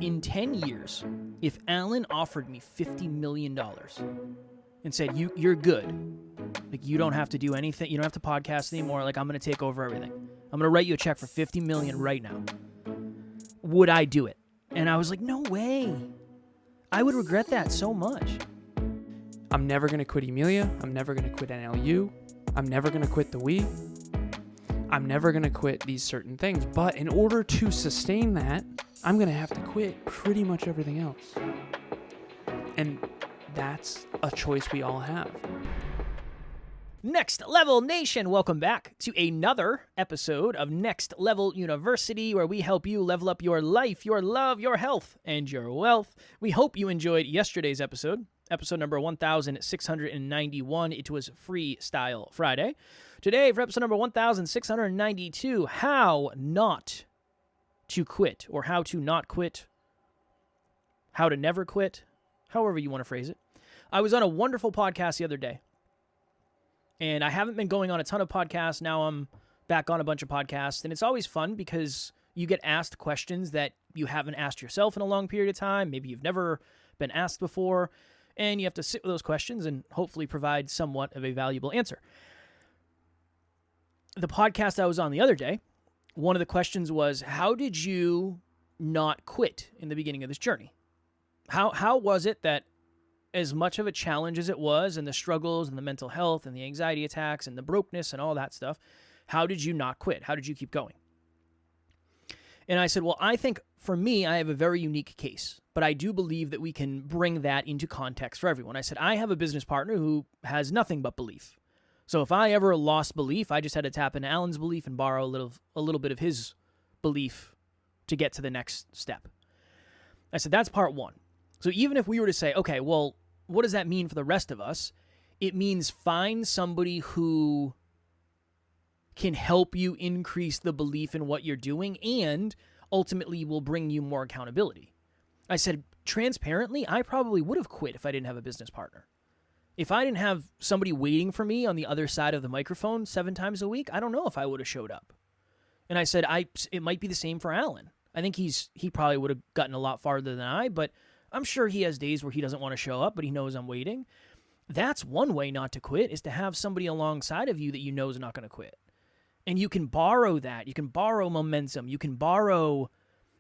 in 10 years, if Alan offered me $50 million and said, you're good, like you don't have to do anything, you don't have to podcast anymore, like I'm going to take over everything. I'm going to write you a check for $50 million right now. Would I do it? And I was like, no way. I would regret that so much. I'm never going to quit Emilia. I'm never going to quit NLU. I'm never going to quit the Wii. I'm never going to quit these certain things. But in order to sustain that, I'm going to have to quit pretty much everything else. And that's a choice we all have. Next Level Nation, welcome back to another episode of Next Level University, where we help you level up your life, your love, your health, and your wealth. We hope you enjoyed yesterday's episode number 1691. It was Freestyle Friday. Today, for episode number 1692, how not to quit, or how to not quit, how to never quit, however you want to phrase it. I was on a wonderful podcast the other day, and I haven't been going on a ton of podcasts. Now I'm back on a bunch of podcasts, and it's always fun because you get asked questions that you haven't asked yourself in a long period of time. Maybe you've never been asked before, and you have to sit with those questions and hopefully provide somewhat of a valuable answer. The podcast I was on the other day, one of the questions was, how did you not quit in the beginning of this journey? How was it that as much of a challenge as it was, and the struggles and the mental health and the anxiety attacks and the brokenness and all that stuff, how did you not quit? How did you keep going? And I said, well, I think for me, I have a very unique case, but I do believe that we can bring that into context for everyone. I said, I have a business partner who has nothing but belief. So if I ever lost belief, I just had to tap into Alan's belief and borrow a little bit of his belief to get to the next step. I said, that's part one. So even if we were to say, okay, well, what does that mean for the rest of us? It means find somebody who can help you increase the belief in what you're doing and ultimately will bring you more accountability. I said, transparently, I probably would have quit if I didn't have a business partner. If I didn't have somebody waiting for me on the other side of the microphone 7 times a week, I don't know if I would have showed up. And I said, it might be the same for Alan. I think he probably would have gotten a lot farther than I, but I'm sure he has days where he doesn't want to show up, but he knows I'm waiting. That's one way not to quit, is to have somebody alongside of you that you know is not going to quit. And you can borrow that. You can borrow momentum. You can borrow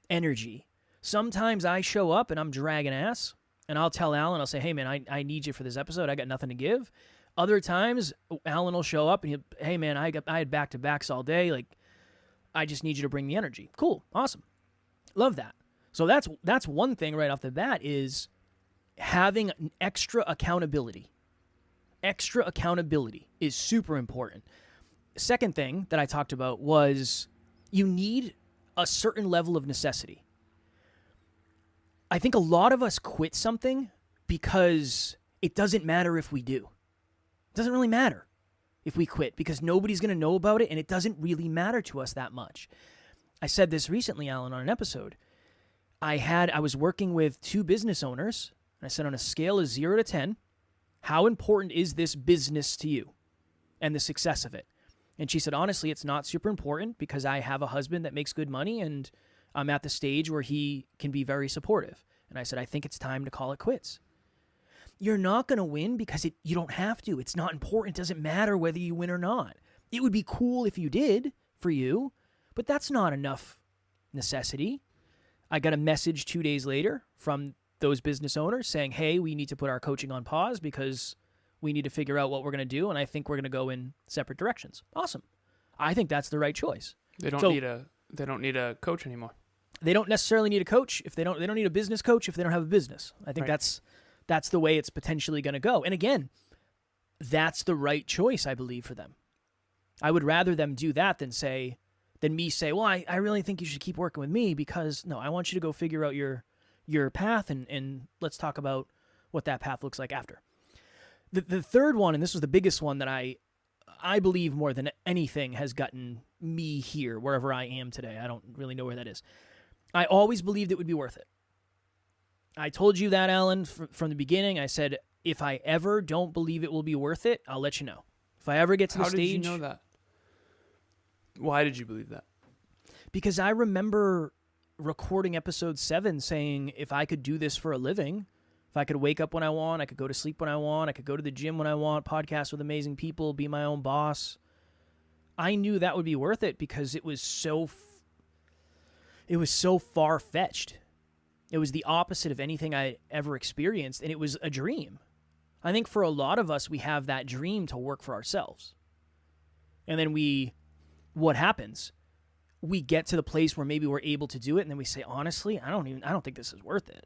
energy. Sometimes I show up and I'm dragging ass, and I'll tell Alan, I'll say, hey, man, I need you for this episode. I got nothing to give. Other times, Alan will show up and he'll, hey, man, I had back-to-backs all day. Like, I just need you to bring the energy. Cool. Awesome. Love that. So that's one thing right off the bat, is having an extra accountability. Extra accountability is super important. Second thing that I talked about was you need a certain level of necessity. I think a lot of us quit something because it doesn't matter if we do. It doesn't really matter if we quit because nobody's going to know about it, and it doesn't really matter to us that much. I said this recently, Alan, on an episode. I was working with 2 business owners, and I said, on a scale of 0 to 10, how important is this business to you and the success of it? And she said, honestly, it's not super important because I have a husband that makes good money and I'm at the stage where he can be very supportive. And I said, I think it's time to call it quits. You're not going to win because you don't have to. It's not important. It doesn't matter whether you win or not. It would be cool if you did for you, but that's not enough necessity. I got a message 2 days later from those business owners saying, hey, we need to put our coaching on pause because we need to figure out what we're going to do, and I think we're going to go in separate directions. Awesome. I think that's the right choice. They don't need a coach anymore. They don't necessarily need a coach if they don't need a business coach if they don't have a business. I think Right. that's the way it's potentially going to go. And again, that's the right choice, I believe, for them. I would rather them do that than me say, well, I really think you should keep working with me because, no, I want you to go figure out your path and let's talk about what that path looks like after. The third one, and this was the biggest one that I believe more than anything has gotten me here, wherever I am today. I don't really know where that is. I always believed it would be worth it. I told you that, Alan, from the beginning. I said, if I ever don't believe it will be worth it, I'll let you know. If I ever get to the stage... How did you know that? Why did you believe that? Because I remember recording episode 7 saying if I could do this for a living, if I could wake up when I want, I could go to sleep when I want, I could go to the gym when I want, podcast with amazing people, be my own boss, I knew that would be worth it because it was so far-fetched. It was the opposite of anything I ever experienced, and it was a dream. I think for a lot of us, we have that dream to work for ourselves. And then what happens? We get to the place where maybe we're able to do it, and then we say, honestly, I don't think this is worth it.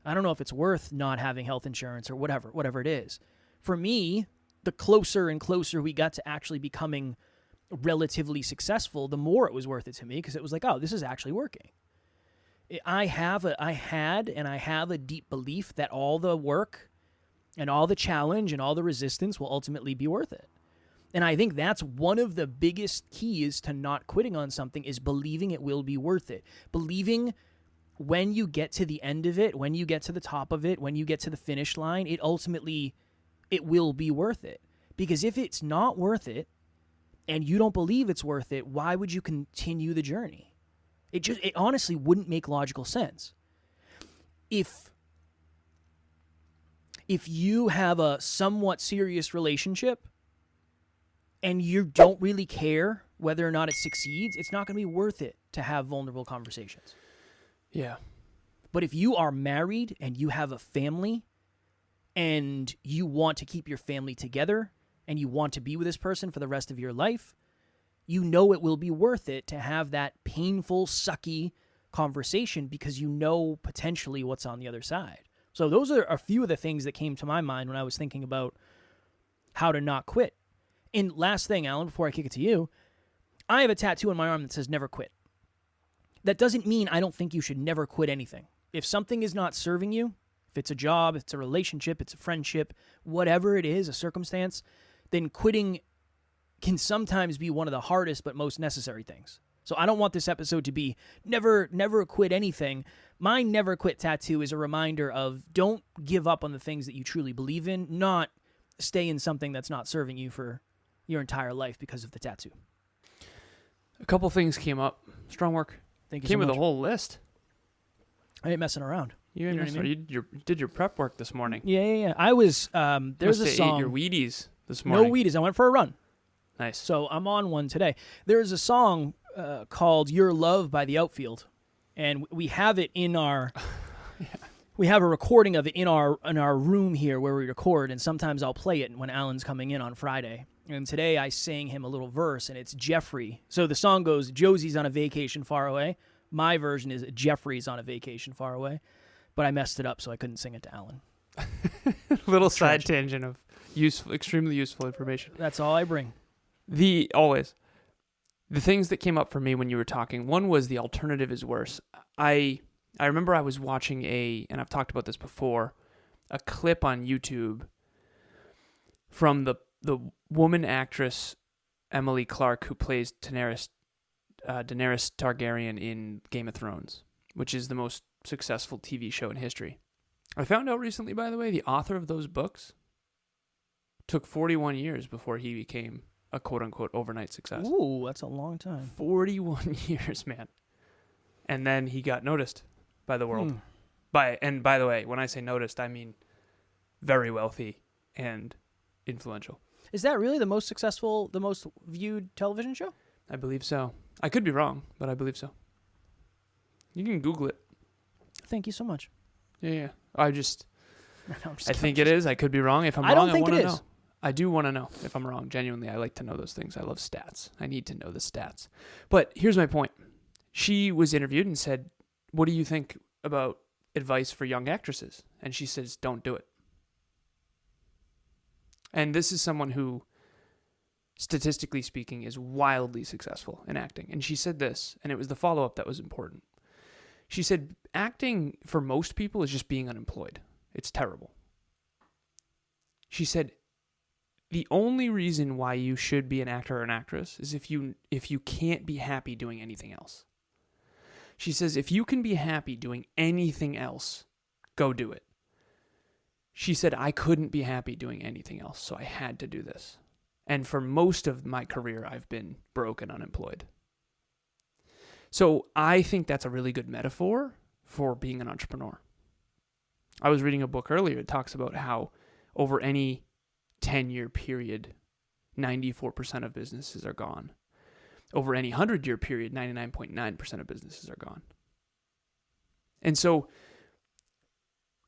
I don't know if it's worth not having health insurance or whatever it is. For me, the closer and closer we got to actually becoming relatively successful, the more it was worth it to me because it was like, oh, this is actually working. I had and I have a deep belief that all the work and all the challenge and all the resistance will ultimately be worth it. And I think that's one of the biggest keys to not quitting on something is believing it will be worth it. Believing when you get to the end of it, when you get to the top of it, when you get to the finish line, it will be worth it. Because if it's not worth it and you don't believe it's worth it, why would you continue the journey? It honestly wouldn't make logical sense. If you have a somewhat serious relationship and you don't really care whether or not it succeeds, it's not going to be worth it to have vulnerable conversations. Yeah. But if you are married and you have a family and you want to keep your family together and you want to be with this person for the rest of your life, you know it will be worth it to have that painful, sucky conversation because you know potentially what's on the other side. So those are a few of the things that came to my mind when I was thinking about how to not quit. And last thing, Alan, before I kick it to you, I have a tattoo on my arm that says never quit. That doesn't mean I don't think you should never quit anything. If something is not serving you, if it's a job, it's a relationship, it's a friendship, whatever it is, a circumstance, then quitting can sometimes be one of the hardest but most necessary things. So I don't want this episode to be never quit anything. My never quit tattoo is a reminder of don't give up on the things that you truly believe in, not stay in something that's not serving you for your entire life because of the tattoo. A couple things came up. Strong work. Thank you Came so with much. a whole list. I ain't messing around. You know what I mean? You did your prep work this morning. Yeah. I was, there's a song. Ate your Wheaties this morning. No Wheaties. I went for a run. Nice. So I'm on one today. There's a song called Your Love by The Outfield. And we have it in our... We have a recording of it in our room here where we record, and sometimes I'll play it when Alan's coming in on Friday. And today I sang him a little verse, and it's Jeffrey. So the song goes, Josie's on a vacation far away. My version is Jeffrey's on a vacation far away. But I messed it up, so I couldn't sing it to Alan. Little side tangent of extremely useful information. That's all I bring. The things that came up for me when you were talking, one was the alternative is worse. I remember I was watching and I've talked about this before, a clip on YouTube from the woman actress Emily Clark who plays Daenerys Targaryen in Game of Thrones, which is the most successful TV show in history. I found out recently, by the way, the author of those books took 41 years before he became a quote-unquote overnight success. Ooh, that's a long time. 41 years, man. And then he got noticed by the world. By the way, when I say noticed, I mean very wealthy and influential. Is that really the most successful, the most viewed television show? I believe so. I could be wrong, but I believe so. You can Google it. Thank you so much. Yeah. I think it is. I could be wrong. If I'm I don't wrong, think I want it to is. know. I do want to know if I'm wrong. Genuinely, I like to know those things. I love stats. I need to know the stats. But here's my point. She was interviewed and said, what do you think about advice for young actresses? And she says, don't do it. And this is someone who, statistically speaking, is wildly successful in acting. And she said this, and it was the follow-up that was important. She said, acting for most people is just being unemployed. It's terrible. She said, the only reason why you should be an actor or an actress is if you can't be happy doing anything else. She says, if you can be happy doing anything else, go do it. She said, I couldn't be happy doing anything else, so I had to do this. And for most of my career, I've been broke and unemployed. So I think that's a really good metaphor for being an entrepreneur. I was reading a book earlier that talks about how over any 10-year period, 94% of businesses are gone. Over any 100-year period, 99.9% of businesses are gone. And so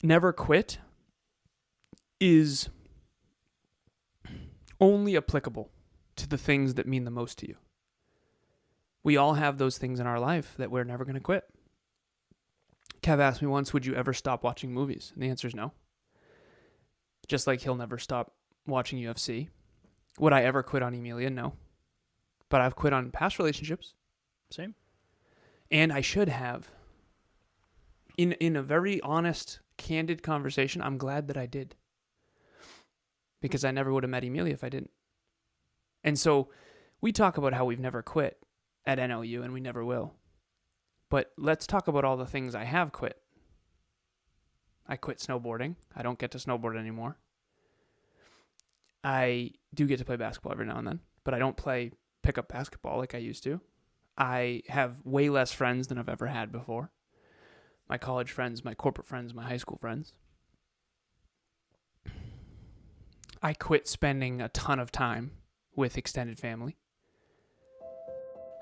never quit is only applicable to the things that mean the most to you. We all have those things in our life that we're never going to quit. Kev asked me once, would you ever stop watching movies? And the answer is no. Just like he'll never stop watching UFC. Would I ever quit on Emilia? No. But I've quit on past relationships. Same. And I should have. In a very honest, candid conversation, I'm glad that I did. Because I never would have met Emilia if I didn't. And so we talk about how we've never quit at NLU, and we never will. But let's talk about all the things I have quit. I quit snowboarding. I don't get to snowboard anymore. I do get to play basketball every now and then, but I don't play pickup basketball like I used to. I have way less friends than I've ever had before. My college friends, my corporate friends, my high school friends. I quit spending a ton of time with extended family.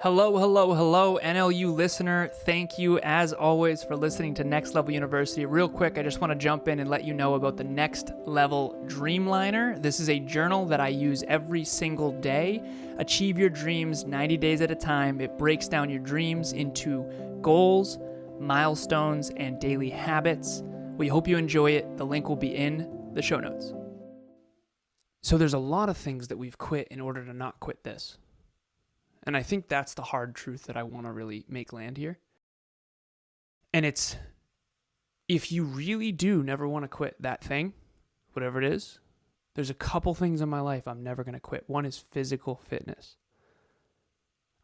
Hello, NLU listener. Thank you, as always, for listening to Next Level University. Real quick, I just want to jump in and let you know about the Next Level Dreamliner. This is a journal that I use every single day. Achieve your dreams 90 days at a time. It breaks down your dreams into goals, milestones, and daily habits. We hope you enjoy it. The link will be in the show notes. So there's a lot of things that we've quit in order to not quit this. And I think that's the hard truth that I want to really make land here. And it's, if you really do never want to quit that thing, whatever it is, there's a couple things in my life I'm never going to quit. One is physical fitness.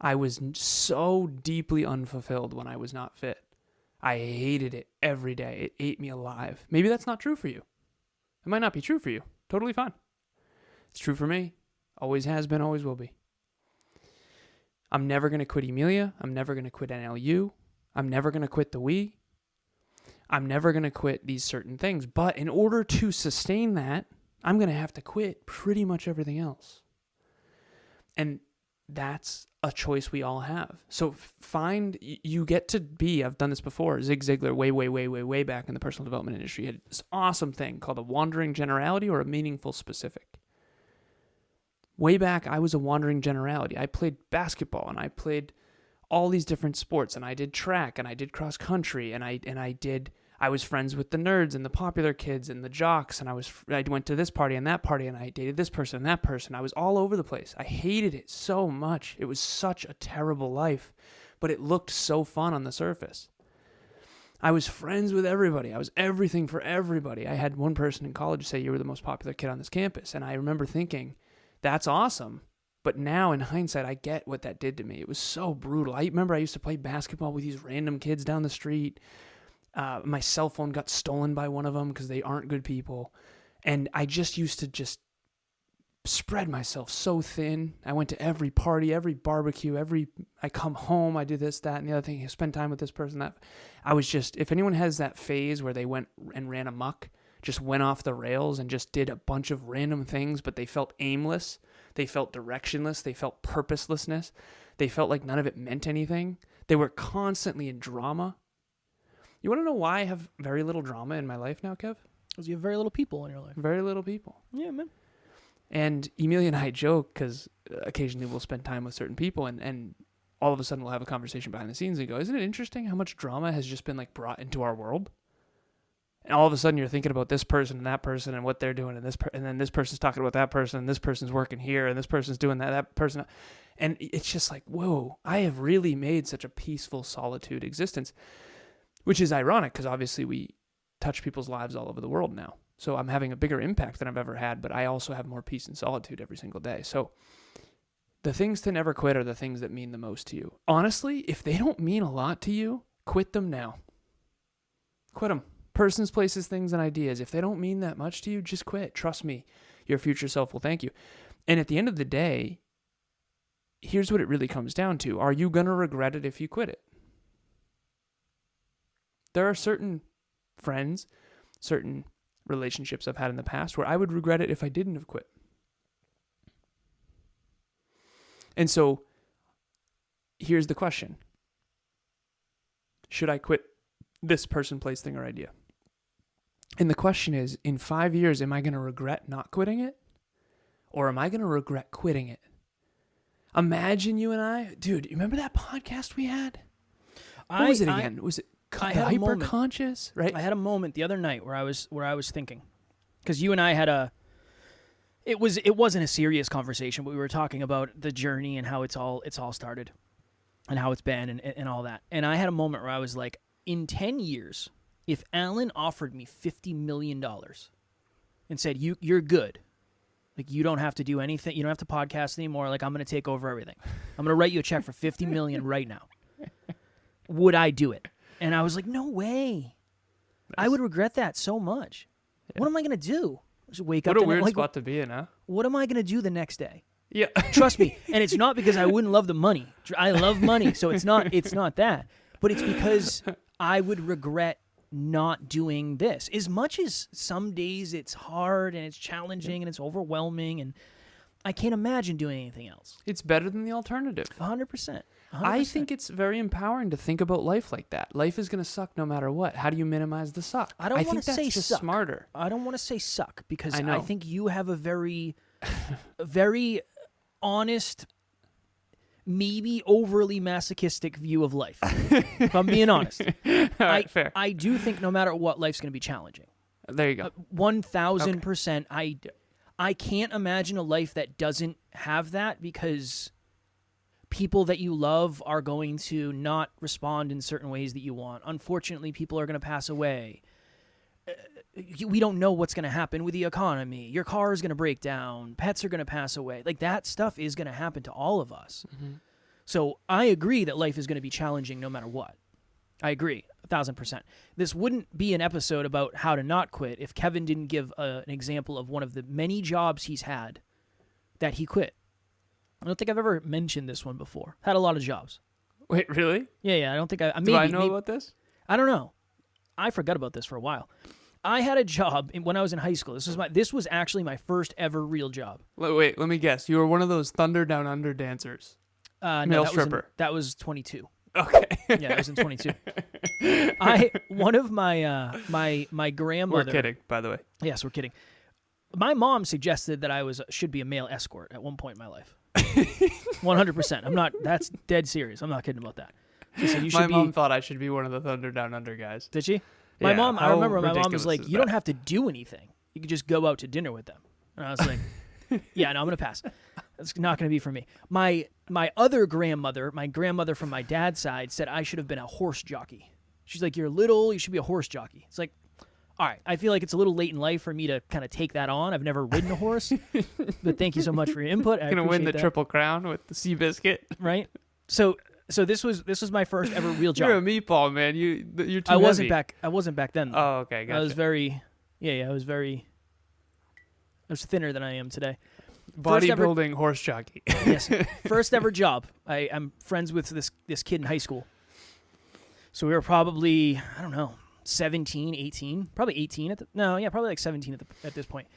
I was so deeply unfulfilled when I was not fit. I hated it every day. It ate me alive. Maybe that's not true for you. It might not be true for you. Totally fine. It's true for me. Always has been, always will be. I'm never going to quit Emilia. I'm never going to quit NLU. I'm never going to quit the Wii. I'm never going to quit these certain things. But in order to sustain that, I'm going to have to quit pretty much everything else. And that's a choice we all have. So you get to be, I've done this before, Zig Ziglar way back in the personal development industry had this awesome thing called a wandering generality or a meaningful specific. Way back, I was a wandering generality. I played basketball and I played all these different sports and I did track and I did cross country and I was friends with the nerds and the popular kids and the jocks and I went to this party and that party and I dated this person and that person. I was all over the place. I hated it so much. It was such a terrible life, but it looked so fun on the surface. I was friends with everybody. I was everything for everybody. I had one person in college say, "You were the most popular kid on this campus." And I remember thinking, that's awesome. But now in hindsight, I get what that did to me. It was so brutal. I remember I used to play basketball with these random kids down the street. My cell phone got stolen by one of them because they aren't good people. And I just used to spread myself so thin. I went to every party, every barbecue, I come home, I do this, that, and the other thing. I spend time with this person, that. I was just, if anyone has that phase where they went and ran amok, just went off the rails and just did a bunch of random things, but they felt aimless. They felt directionless. They felt purposelessness. They felt like none of it meant anything. They were constantly in drama. You want to know why I have very little drama in my life now, Kev? Because you have very little people in your life. Very little people. Yeah, man. And Emilia and I joke because occasionally we'll spend time with certain people and all of a sudden we'll have a conversation behind the scenes and go, isn't it interesting how much drama has just been like brought into our world? And all of a sudden you're thinking about this person and that person and what they're doing and then this person's talking about that person and this person's working here and this person's doing that person. And it's just like, whoa, I have really made such a peaceful solitude existence, which is ironic because obviously we touch people's lives all over the world now. So I'm having a bigger impact than I've ever had, but I also have more peace and solitude every single day. So the things to never quit are the things that mean the most to you. Honestly, if they don't mean a lot to you, quit them now. Quit them. Persons, places, things, and ideas. If they don't mean that much to you, just quit. Trust me, your future self will thank you. And at the end of the day, here's what it really comes down to. Are you going to regret it if you quit it? There are certain friends, certain relationships I've had in the past where I would regret it if I didn't have quit. And so here's the question. Should I quit this person, place, thing, or idea? And the question is, in 5 years, am I going to regret not quitting it? Or am I going to regret quitting it? Imagine you and I, dude, you remember that podcast we had? What was it again? Was it hyper-conscious? Right? I had a moment the other night where I was thinking, because you and I had it wasn't a serious conversation, but we were talking about the journey and how it's all started and how it's been and all that. And I had a moment where I was like, in 10 years, if Alan offered me $50 million and said, you're good, like you don't have to do anything, you don't have to podcast anymore, like I'm going to take over everything. I'm going to write you a check for $50 million right now. Would I do it? And I was like, no way. Nice. I would regret that so much. Yeah. What am I going to do? Just wake up. What a weird spot to be in, huh? What am I going to do the next day? Yeah. Trust me. And it's not because I wouldn't love the money. I love money, so it's not that. But it's because I would regret not doing this. As much as some days it's hard and it's challenging and it's overwhelming, and I can't imagine doing anything else. It's better than the alternative. 100%. I think it's very empowering to think about life like that. Life is going to suck no matter what. How do you minimize the suck? I don't want to say just suck. Smarter. I don't want to say suck because I think you have a very, very honest, maybe overly masochistic view of life. If I'm being honest. All right, fair. I do think no matter what, life's going to be challenging. There you go. 1,000%. Okay. I can't imagine a life that doesn't have that, because people that you love are going to not respond in certain ways that you want. Unfortunately, people are going to pass away. We don't know what's going to happen with the economy. Your car is going to break down. Pets are going to pass away. Like, that stuff is going to happen to all of us. Mm-hmm. So I agree that life is going to be challenging no matter what. I agree, 1,000%. This wouldn't be an episode about how to not quit if Kevin didn't give an example of one of the many jobs he's had that he quit. I don't think I've ever mentioned this one before. Had a lot of jobs. Wait, really? Yeah. I don't think I. Do I know about this? I don't know. I forgot about this for a while. I had a job when I was in high school. This was actually my first ever real job. Wait, let me guess. You were one of those Thunder Down Under dancers. Male stripper. That was 22. Okay. Yeah, I was in 22. One of my grandmother. We're kidding, by the way. Yes, we're kidding. My mom suggested that I should be a male escort at one point in my life. 100%. I'm not. That's dead serious. I'm not kidding about that. She said, my mom thought I should be one of the Thunder Down Under guys. Did she? I remember my mom was like, you don't have to do anything. You could just go out to dinner with them. And I was like, yeah, no, I'm going to pass. That's not going to be for me. My other grandmother, my grandmother from my dad's side, said I should have been a horse jockey. She's like, you're little, you should be a horse jockey. It's like, all right, I feel like it's a little late in life for me to kind of take that on. I've never ridden a horse, but thank you so much for your input. I'm going to win the Triple Crown with the Seabiscuit. Right? So this was my first ever real job. You're a meatball, man. You're too I wasn't heavy. I wasn't back then, though. Oh, okay, gotcha. I was very, I was thinner than I am today. Bodybuilding horse jockey. Yes. First ever job. I'm friends with this kid in high school. So we were probably, I don't know, 17, 18, probably 18 probably like 17 at this point.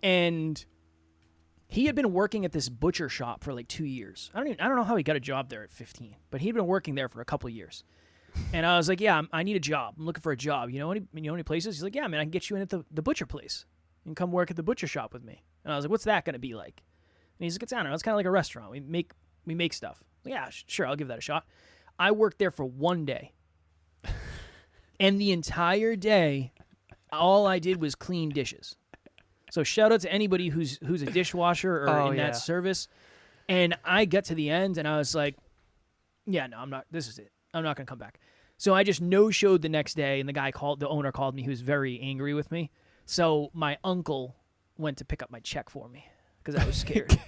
And he had been working at this butcher shop for like 2 years. I don't know how he got a job there at 15, but he'd been working there for a couple of years. And I was like, yeah, I need a job. I'm looking for a job. You know any places? He's like, yeah, man, I can get you in at the butcher place. You can come work at the butcher shop with me. And I was like, what's that going to be like? And he's like, I don't know. It's kind of like a restaurant. We make stuff. Yeah, sure, I'll give that a shot. I worked there for 1 day. And the entire day, all I did was clean dishes. So shout out to anybody who's a dishwasher or in that service. And I got to the end, and I was like, yeah, no, I'm not. This is it. I'm not going to come back. So I just no-showed the next day, and the owner called me. He was very angry with me. So my uncle went to pick up my check for me because I was scared.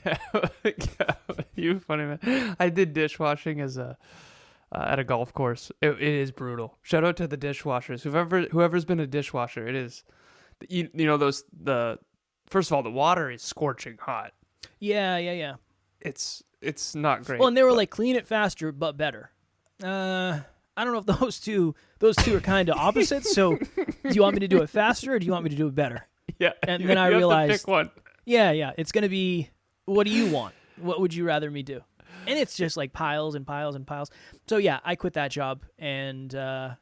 You funny man. I did dishwashing as at a golf course. It is brutal. Shout out to the dishwashers. Whoever's been a dishwasher, it is. You know first of all, the water is scorching hot. Yeah. It's not great. Well, and they were like, clean it faster but better. I don't know if those two are kind of opposites. So do you want me to do it faster or do you want me to do it better? Yeah. And then I have to realized, pick one. yeah, it's going to be, what do you want? What would you rather me do? And it's just like piles and piles and piles. So yeah, I quit that job, and I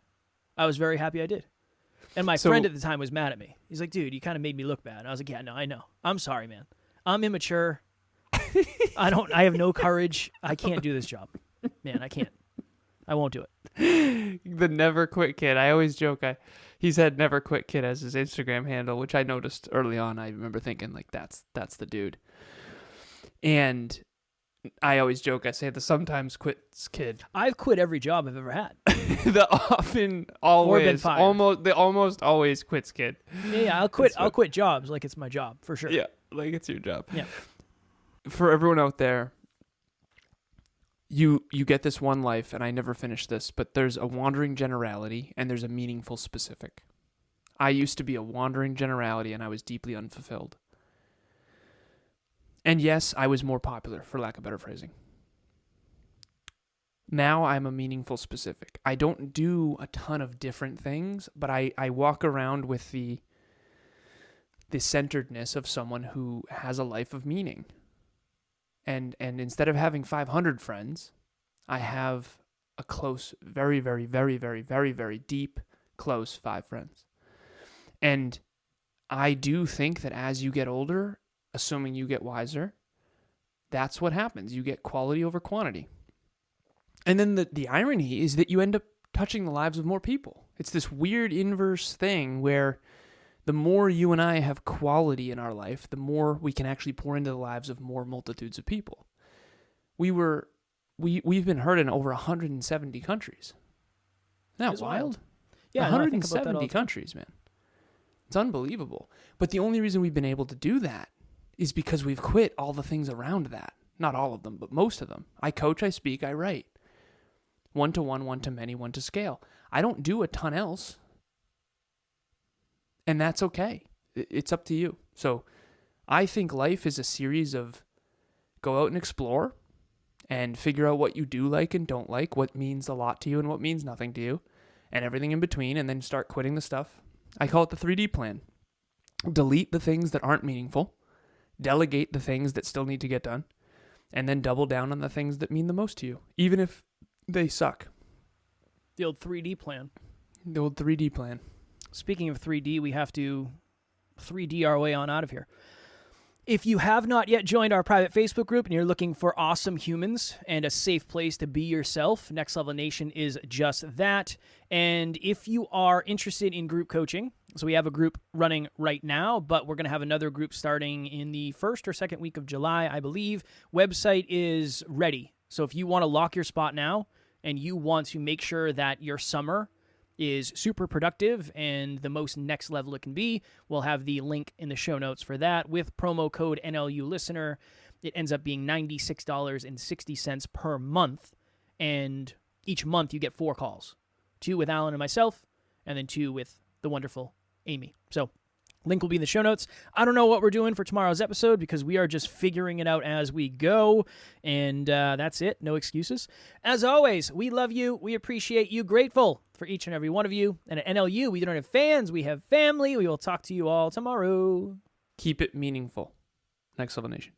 was very happy I did. And my friend at the time was mad at me. He's like, dude, you kind of made me look bad. And I was like, yeah, no, I know. I'm sorry, man. I'm immature. I have no courage. I can't do this job. Man, I can't. I won't do it. The Never Quit Kid. I always joke. He said Never Quit Kid as his Instagram handle, which I noticed early on. I remember thinking, like, that's the dude. And I always joke. I say the sometimes quits kid. I've quit every job I've ever had. The often always almost always quits kid. Yeah, I'll quit. I'll quit jobs like it's my job for sure. Yeah, like it's your job. Yeah. For everyone out there, you get this one life, and I never finished this, but there's a wandering generality and there's a meaningful specific. I used to be a wandering generality, and I was deeply unfulfilled. And yes, I was more popular, for lack of better phrasing. Now I'm a meaningful specific. I don't do a ton of different things, but I walk around with the centeredness of someone who has a life of meaning. And instead of having 500 friends, I have a close, very, very, very, very, very, very deep, close 5 friends. And I do think that as you get older, assuming you get wiser, that's what happens. You get quality over quantity. And then the irony is that you end up touching the lives of more people. It's this weird inverse thing where the more you and I have quality in our life, the more we can actually pour into the lives of more multitudes of people. We've been heard in over 170 countries. Isn't that wild? Yeah, 170 countries, man. It's unbelievable. But the only reason we've been able to do that is because we've quit all the things around that. Not all of them, but most of them. I coach, I speak, I write. 1-to-1, 1-to-many, 1-to-scale. I don't do a ton else. And that's okay. It's up to you. So I think life is a series of go out and explore and figure out what you do like and don't like, what means a lot to you and what means nothing to you, and everything in between, and then start quitting the stuff. I call it the 3D plan. Delete the things that aren't meaningful. Delegate the things that still need to get done, and then double down on the things that mean the most to you, even if they suck. The old 3D plan. The old 3D plan. Speaking of 3D, we have to 3D our way on out of here. If you have not yet joined our private Facebook group and you're looking for awesome humans and a safe place to be yourself, Next Level Nation is just that. And if you are interested in group coaching, so we have a group running right now, but we're going to have another group starting in the first or second week of July, I believe. Website is ready. So if you want to lock your spot now and you want to make sure that your summer is super productive and the most next level it can be, we'll have the link in the show notes for that. With promo code NLU listener, it ends up being $96.60 per month, and each month you get 4 calls, 2 with Alan and myself, and then 2 with the wonderful Amy. So link will be in the show notes. I don't know what we're doing for tomorrow's episode because we are just figuring it out as we go. And that's it. No excuses. As always, we love you. We appreciate you. Grateful for each and every one of you. And at NLU, we don't have fans. We have family. We will talk to you all tomorrow. Keep it meaningful. Next Level Nation.